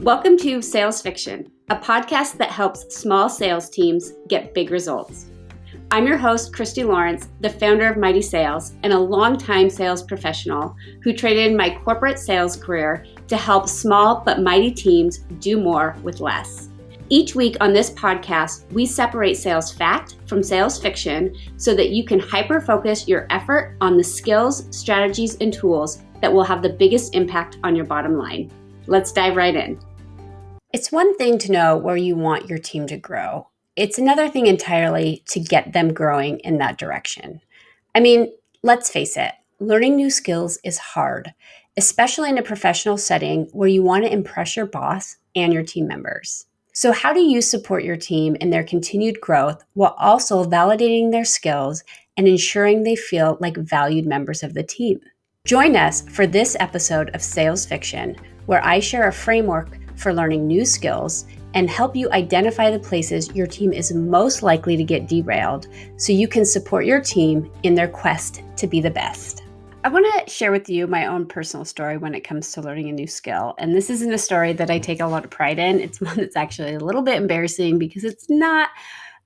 Welcome to Sales Fiction, a podcast that helps small sales teams get big results. I'm your host, Christy Lawrence, the founder of Mighty Sales and a longtime sales professional who traded my corporate sales career to help small but mighty teams do more with less. Each week on this podcast, we separate sales fact from sales fiction so that you can hyper-focus your effort on the skills, strategies, and tools that will have the biggest impact on your bottom line. Let's dive right in. It's one thing to know where you want your team to grow. It's another thing entirely to get them growing in that direction. I mean, let's face it, learning new skills is hard, especially in a professional setting where you want to impress your boss and your team members. So how do you support your team in their continued growth while also validating their skills and ensuring they feel like valued members of the team? Join us for this episode of Sales Fiction, where I share a framework for learning new skills and help you identify the places your team is most likely to get derailed so you can support your team in their quest to be the best. I want to share with you my own personal story when it comes to learning a new skill. And this isn't a story that I take a lot of pride in. It's one that's actually a little bit embarrassing because it's not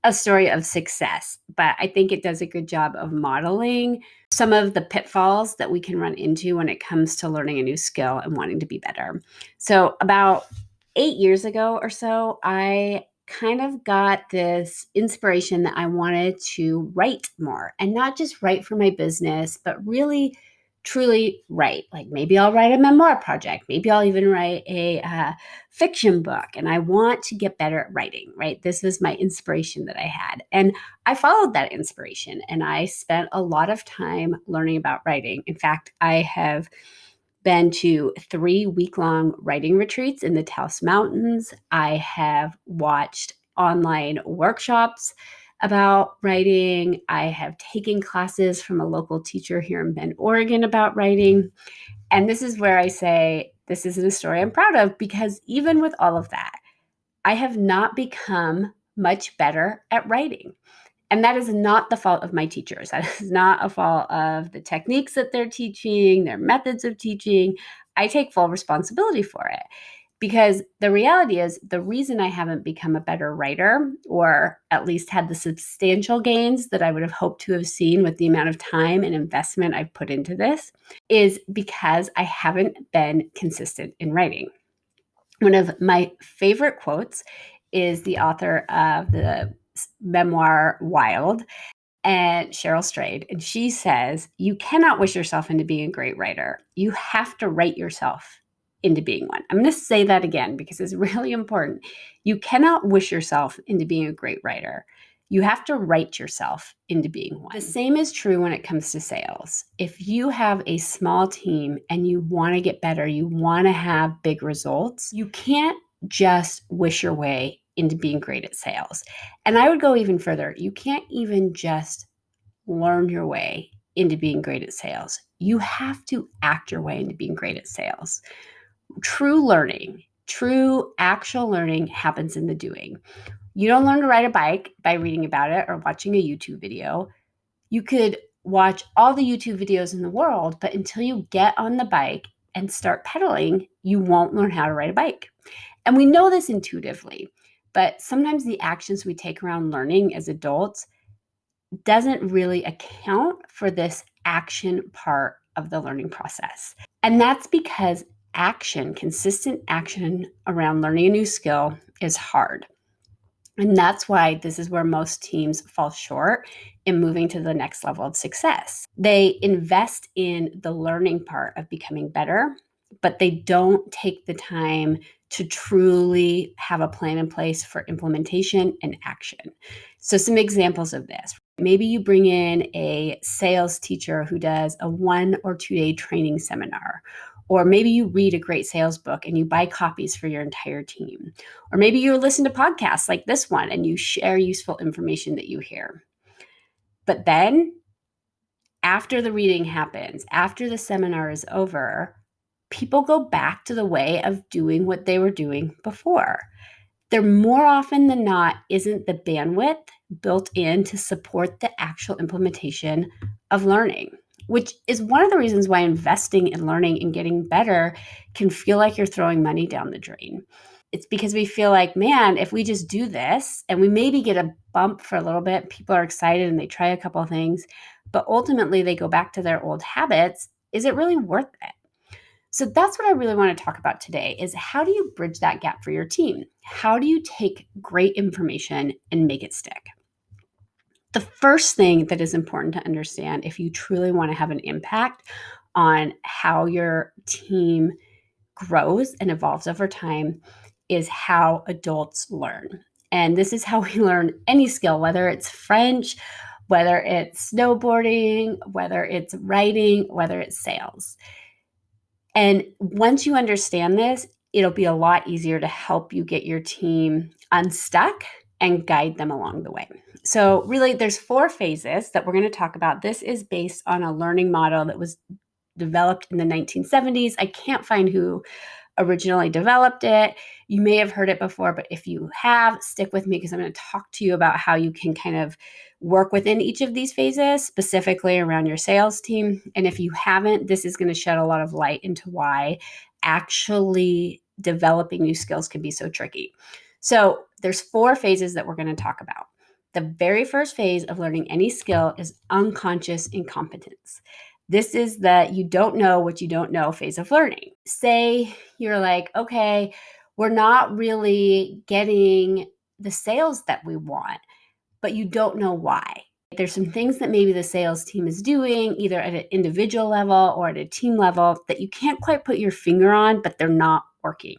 a story of success, but I think it does a good job of modeling some of the pitfalls that we can run into when it comes to learning a new skill and wanting to be better. So about 8 years ago or so, I kind of got this inspiration that I wanted to write more, and not just write for my business, but really truly write. Like maybe I'll write a memoir project. Maybe I'll even write a fiction book. And I want to get better at writing, right? This was my inspiration that I had. And I followed that inspiration and I spent a lot of time learning about writing. In fact, I have been to 3 week-long writing retreats in the Taos Mountains. I have watched online workshops about writing. I have taken classes from a local teacher here in Bend, Oregon about writing. And this is where I say, this isn't a story I'm proud of, because even with all of that, I have not become much better at writing. And that is not the fault of my teachers. That is not a fault of the techniques that they're teaching, their methods of teaching. I take full responsibility for it. Because the reality is, the reason I haven't become a better writer, or at least had the substantial gains that I would have hoped to have seen with the amount of time and investment I've put into this, is because I haven't been consistent in writing. One of my favorite quotes is the author of the memoir Wild, and Cheryl Strayed. And she says, you cannot wish yourself into being a great writer. You have to write yourself into being one. I'm going to say that again because it's really important. You cannot wish yourself into being a great writer. You have to write yourself into being one. The same is true when it comes to sales. If you have a small team and you want to get better, you want to have big results, you can't just wish your way into being great at sales. And I would go even further. You can't even just learn your way into being great at sales. You have to act your way into being great at sales. True learning, true actual learning happens in the doing. You don't learn to ride a bike by reading about it or watching a YouTube video. You could watch all the YouTube videos in the world, but until you get on the bike and start pedaling, you won't learn how to ride a bike. And we know this intuitively, but sometimes the actions we take around learning as adults doesn't really account for this action part of the learning process. And that's because consistent action around learning a new skill is hard. And that's why this is where most teams fall short in moving to the next level of success. They invest in the learning part of becoming better, but they don't take the time to truly have a plan in place for implementation and action. So some examples of this. Maybe you bring in a sales teacher who does a 1 or 2 day training seminar. Or maybe you read a great sales book and you buy copies for your entire team. Or maybe you listen to podcasts like this one and you share useful information that you hear. But then after the reading happens, after the seminar is over, people go back to the way of doing what they were doing before. There more often than not isn't the bandwidth built in to support the actual implementation of learning. which is one of the reasons why investing in learning and getting better can feel like you're throwing money down the drain. It's because we feel like, man, if we just do this and we maybe get a bump for a little bit, people are excited and they try a couple of things, but ultimately they go back to their old habits. Is it really worth it? So that's what I really want to talk about today is how do you bridge that gap for your team? How do you take great information and make it stick? The first thing that is important to understand if you truly want to have an impact on how your team grows and evolves over time is how adults learn. And this is how we learn any skill, whether it's French, whether it's snowboarding, whether it's writing, whether it's sales. And once you understand this, it'll be a lot easier to help you get your team unstuck and guide them along the way. So really, there's 4 phases that we're going to talk about. This is based on a learning model that was developed in the 1970s. I can't find who originally developed it. You may have heard it before, but if you have, stick with me because I'm going to talk to you about how you can kind of work within each of these phases, specifically around your sales team. And if you haven't, this is going to shed a lot of light into why actually developing new skills can be so tricky. So there's 4 phases that we're going to talk about. The very first phase of learning any skill is unconscious incompetence. This is the you don't know what you don't know phase of learning. Say you're like, okay, we're not really getting the sales that we want, but you don't know why. There's some things that maybe the sales team is doing, either at an individual level or at a team level, that you can't quite put your finger on, but they're not working.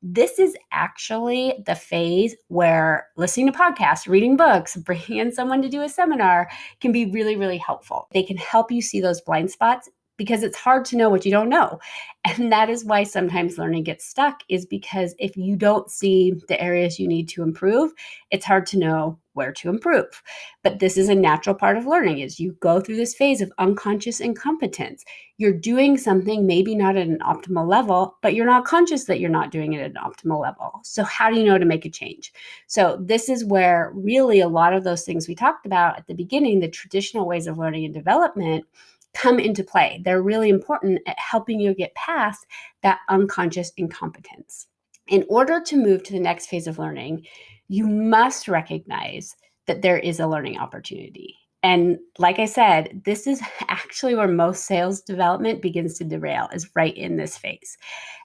This is actually the phase where listening to podcasts, reading books, bringing in someone to do a seminar can be really, really helpful. They can help you see those blind spots because it's hard to know what you don't know. And that is why sometimes learning gets stuck, is because if you don't see the areas you need to improve, it's hard to know where to improve. But this is a natural part of learning, is you go through this phase of unconscious incompetence. You're doing something maybe not at an optimal level, but you're not conscious that you're not doing it at an optimal level. So how do you know to make a change? So this is where really a lot of those things we talked about at the beginning, the traditional ways of learning and development, come into play. They're really important at helping you get past that unconscious incompetence. In order to move to the next phase of learning, you must recognize that there is a learning opportunity. And like I said, this is actually where most sales development begins to derail, is right in this phase.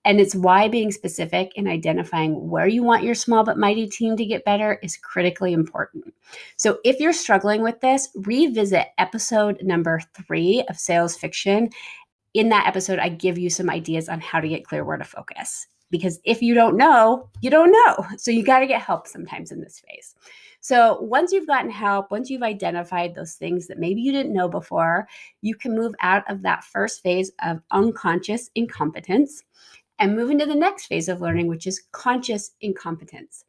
And it's why being specific and identifying where you want your small but mighty team to get better is critically important. So if you're struggling with this, revisit episode number 3 of Sales Fiction. In that episode, I give you some ideas on how to get clear where to focus. Because if you don't know, you don't know. So you got to get help sometimes in this phase. So once you've gotten help, once you've identified those things that maybe you didn't know before, you can move out of that first phase of unconscious incompetence and move into the next phase of learning, which is conscious incompetence.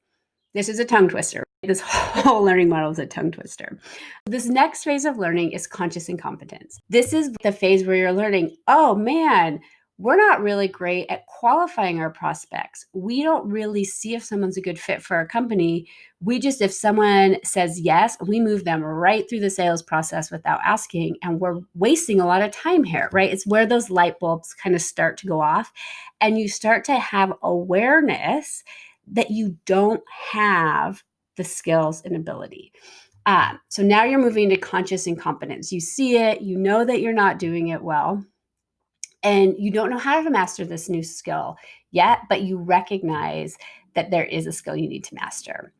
This is a tongue twister. This whole learning model is a tongue twister. This next phase of learning is conscious incompetence. This is the phase where you're learning, oh man, we're not really great at qualifying our prospects. We don't really see if someone's a good fit for our company. We just, if someone says yes, we move them right through the sales process without asking. And we're wasting a lot of time here, right? It's where those light bulbs kind of start to go off. And you start to have awareness that you don't have the skills and ability. So now you're moving to conscious incompetence. You see it, you know that you're not doing it well. And you don't know how to master this new skill yet, but you recognize that there is a skill you need to master.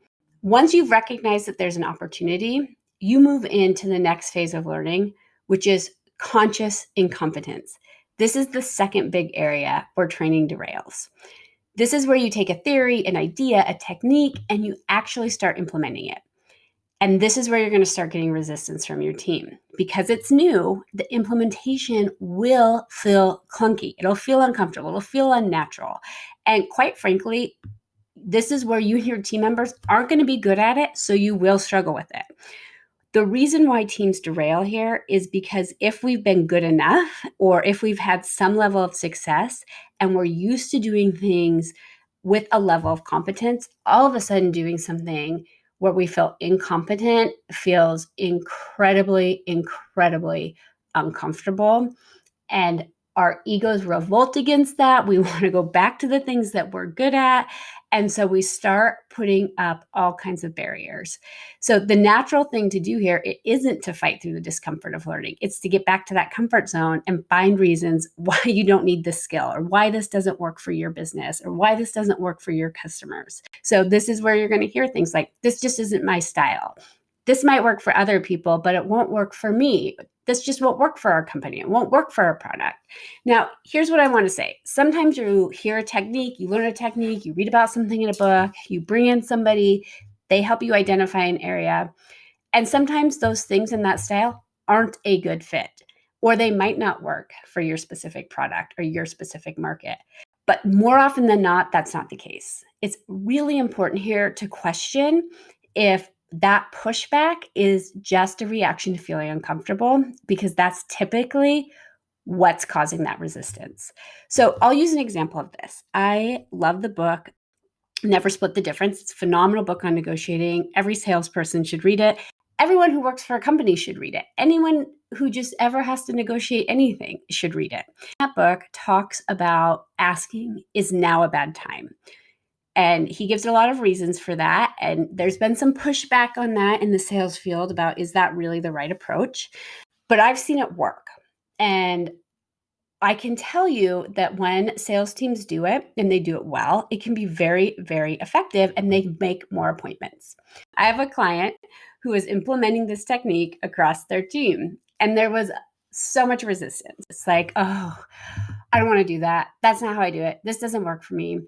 Once you've recognized that there's an opportunity, you move into the next phase of learning, which is conscious incompetence. This is the second big area where training derails. This is where you take a theory, an idea, a technique, and you actually start implementing it. And this is where you're going to start getting resistance from your team. Because it's new, the implementation will feel clunky. It'll feel uncomfortable. It'll feel unnatural. And quite frankly, this is where you and your team members aren't going to be good at it, so you will struggle with it. The reason why teams derail here is because if we've been good enough, or if we've had some level of success and we're used to doing things with a level of competence, all of a sudden doing something where we feel incompetent feels incredibly, incredibly uncomfortable, and our egos revolt against that. We want to go back to the things that we're good at. And so we start putting up all kinds of barriers. So the natural thing to do here, it isn't to fight through the discomfort of learning. It's to get back to that comfort zone and find reasons why you don't need this skill, or why this doesn't work for your business, or why this doesn't work for your customers. So this is where you're going to hear things like, this just isn't my style. This might work for other people, but it won't work for me. This just won't work for our company. It won't work for our product. Now, here's what I want to say. Sometimes you hear a technique, you learn a technique, you read about something in a book, you bring in somebody, they help you identify an area. And sometimes those things in that style aren't a good fit, or they might not work for your specific product or your specific market. But more often than not, that's not the case. It's really important here to question if that pushback is just a reaction to feeling uncomfortable, because that's typically what's causing that resistance. So I'll use an example of this. I love the book, Never Split the Difference. It's a phenomenal book on negotiating. Every salesperson should read it. Everyone who works for a company should read it. Anyone who just ever has to negotiate anything should read it. That book talks about asking, is now a bad time? And he gives a lot of reasons for that. And there's been some pushback on that in the sales field about, is that really the right approach? But I've seen it work. And I can tell you that when sales teams do it and they do it well, it can be very, very effective, and they make more appointments. I have a client who is implementing this technique across their team, and there was so much resistance. It's like, oh, I don't want to do that. That's not how I do it. This doesn't work for me.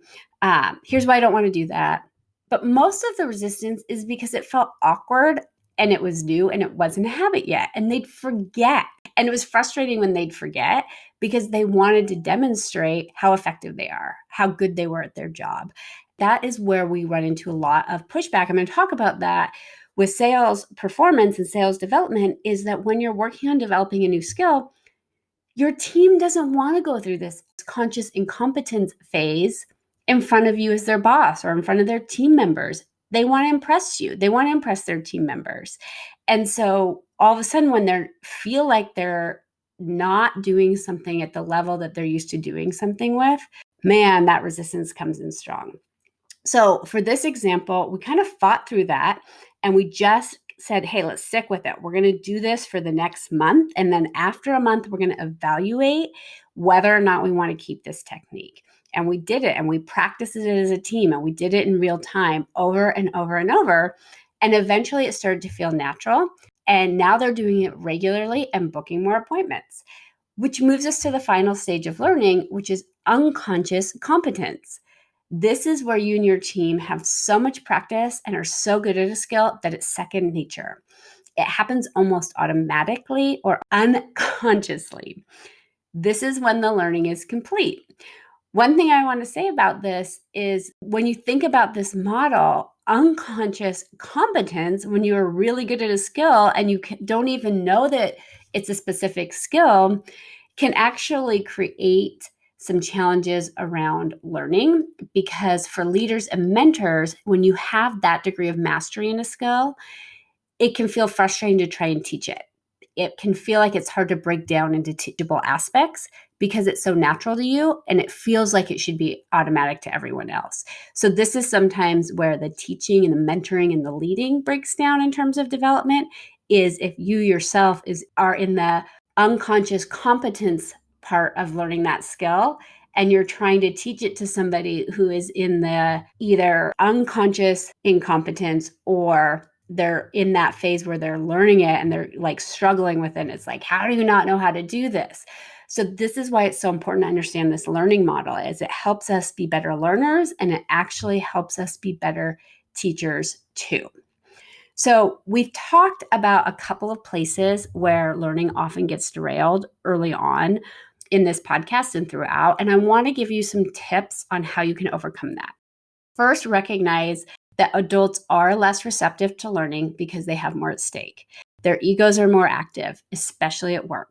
Here's why I don't want to do that. But most of the resistance is because it felt awkward, and it was new, and it wasn't a habit yet, and they'd forget. And it was frustrating when they'd forget, because they wanted to demonstrate how effective they are, how good they were at their job. That is where we run into a lot of pushback. I'm going to talk about that with sales performance and sales development, is that when you're working on developing a new skill, your team doesn't want to go through this conscious incompetence phase in front of you as their boss or in front of their team members. They want to impress you. They want to impress their team members. And so all of a sudden, when they feel like they're not doing something at the level that they're used to doing something with, man, that resistance comes in strong. So for this example, we kind of fought through that, and we just said, hey, let's stick with it. We're going to do this for the next month. And then after a month, we're going to evaluate whether or not we want to keep this technique. And we did it, and we practiced it as a team, and we did it in real time over and over and over. And eventually it started to feel natural. And now they're doing it regularly and booking more appointments, which moves us to the final stage of learning, which is unconscious competence. This is where you and your team have so much practice and are so good at a skill that it's second nature. It happens almost automatically or unconsciously. This is when the learning is complete. One thing I want to say about this is, when you think about this model, unconscious competence, when you're really good at a skill and you don't even know that it's a specific skill, can actually create some challenges around learning. Because for leaders and mentors, when you have that degree of mastery in a skill, it can feel frustrating to try and teach it. It can feel like it's hard to break down into teachable aspects, because it's so natural to you and it feels like it should be automatic to everyone else. So this is sometimes where the teaching and the mentoring and the leading breaks down in terms of development, is if you yourself are in the unconscious competence part of learning that skill, and you're trying to teach it to somebody who is in the either unconscious incompetence, or they're in that phase where they're learning it and they're like struggling with it. And it's like, how do you not know how to do this? So this is why it's so important to understand this learning model, is it helps us be better learners, and it actually helps us be better teachers too. So we've talked about a couple of places where learning often gets derailed early on in this podcast and throughout, and I want to give you some tips on how you can overcome that. First, recognize that adults are less receptive to learning because they have more at stake. Their egos are more active, especially at work.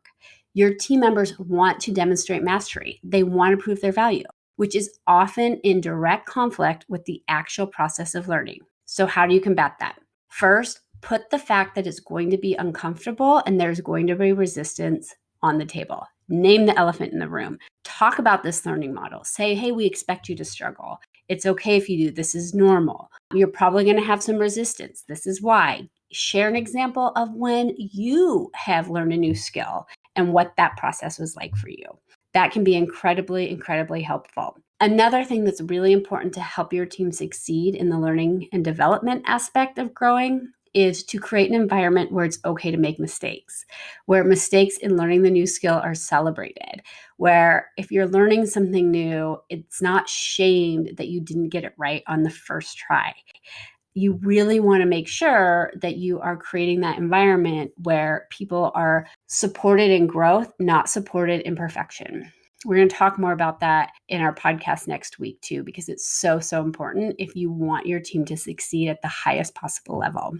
Your team members want to demonstrate mastery. They want to prove their value, which is often in direct conflict with the actual process of learning. So how do you combat that? First, put the fact that it's going to be uncomfortable and there's going to be resistance on the table. Name the elephant in the room. Talk about this learning model. Say, hey, we expect you to struggle. It's okay if you do. This is normal. You're probably going to have some resistance. This is why. Share an example of when you have learned a new skill and what that process was like for you. That can be incredibly, incredibly helpful. Another thing that's really important to help your team succeed in the learning and development aspect of growing is to create an environment where it's okay to make mistakes, where mistakes in learning the new skill are celebrated, where if you're learning something new, it's not shamed that you didn't get it right on the first try. You really want to make sure that you are creating that environment where people are supported in growth, not supported in perfection. We're going to talk more about that in our podcast next week too, because it's so, so important if you want your team to succeed at the highest possible level.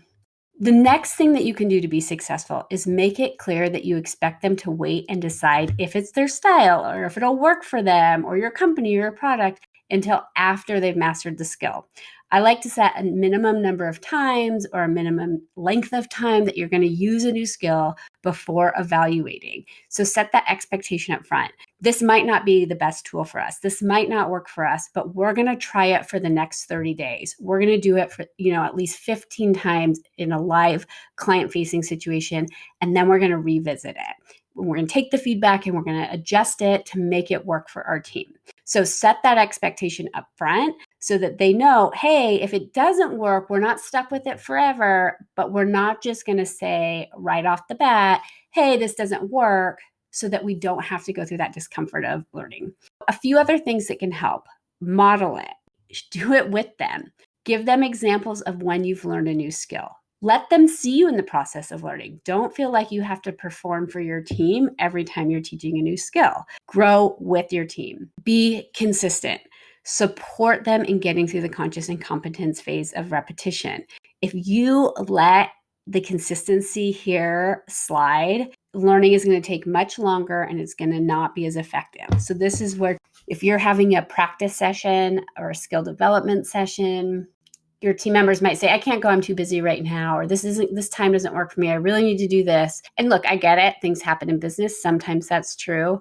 The next thing that you can do to be successful is make it clear that you expect them to wait and decide if it's their style or if it'll work for them or your company or your product until after they've mastered the skill. I like to set a minimum number of times or a minimum length of time that you're going to use a new skill before evaluating. So set that expectation up front. This might not be the best tool for us. This might not work for us, but we're going to try it for the next 30 days. We're going to do it for, at least 15 times in a live client-facing situation, and then we're going to revisit it. We're going to take the feedback and we're going to adjust it to make it work for our team. So set that expectation up front so that they know, hey, if it doesn't work, we're not stuck with it forever, but we're not just going to say right off the bat, hey, this doesn't work, so that we don't have to go through that discomfort of learning. A few other things that can help: model it, do it with them, give them examples of when you've learned a new skill. Let them see you in the process of learning. Don't feel like you have to perform for your team every time you're teaching a new skill. Grow with your team. Be consistent. Support them in getting through the conscious and competence phase of repetition. If you let the consistency here slide, learning is going to take much longer and it's going to not be as effective. So this is where, if you're having a practice session or a skill development session, your team members might say, I can't go, I'm too busy right now, or this time doesn't work for me. I really need to do this. And look, I get it. Things happen in business. Sometimes that's true.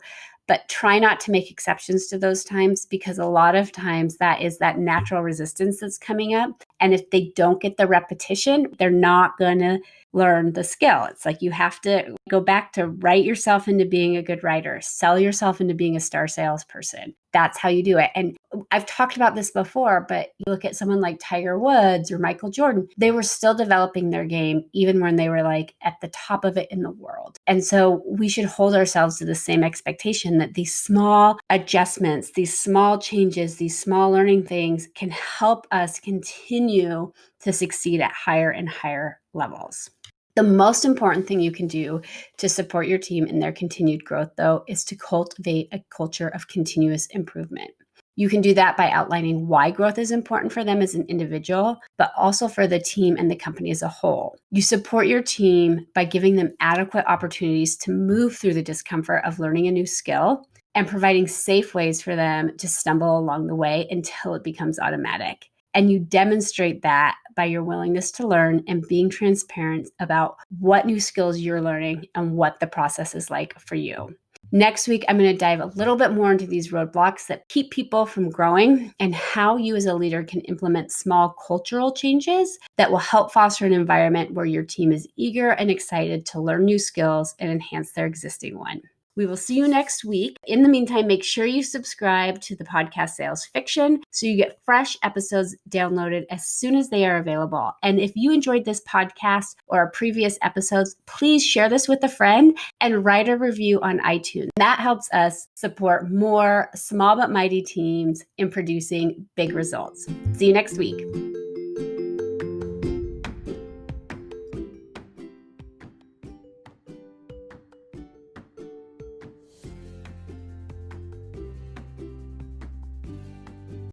But try not to make exceptions to those times, because a lot of times that is that natural resistance that's coming up. And if they don't get the repetition, they're not going to learn the skill. It's like you have to go back to write yourself into being a good writer, sell yourself into being a star salesperson. That's how you do it. And I've talked about this before, but you look at someone like Tiger Woods or Michael Jordan, they were still developing their game even when they were like at the top of it in the world. And so we should hold ourselves to the same expectation that these small adjustments, these small changes, these small learning things can help us continue to succeed at higher and higher levels. The most important thing you can do to support your team in their continued growth, though, is to cultivate a culture of continuous improvement. You can do that by outlining why growth is important for them as an individual, but also for the team and the company as a whole. You support your team by giving them adequate opportunities to move through the discomfort of learning a new skill and providing safe ways for them to stumble along the way until it becomes automatic. And you demonstrate that by your willingness to learn and being transparent about what new skills you're learning and what the process is like for you. Next week, I'm going to dive a little bit more into these roadblocks that keep people from growing and how you as a leader can implement small cultural changes that will help foster an environment where your team is eager and excited to learn new skills and enhance their existing one. We will see you next week. In the meantime, make sure you subscribe to the podcast Sales Fiction so you get fresh episodes downloaded as soon as they are available. And if you enjoyed this podcast or our previous episodes, please share this with a friend and write a review on iTunes. That helps us support more small but mighty teams in producing big results. See you next week.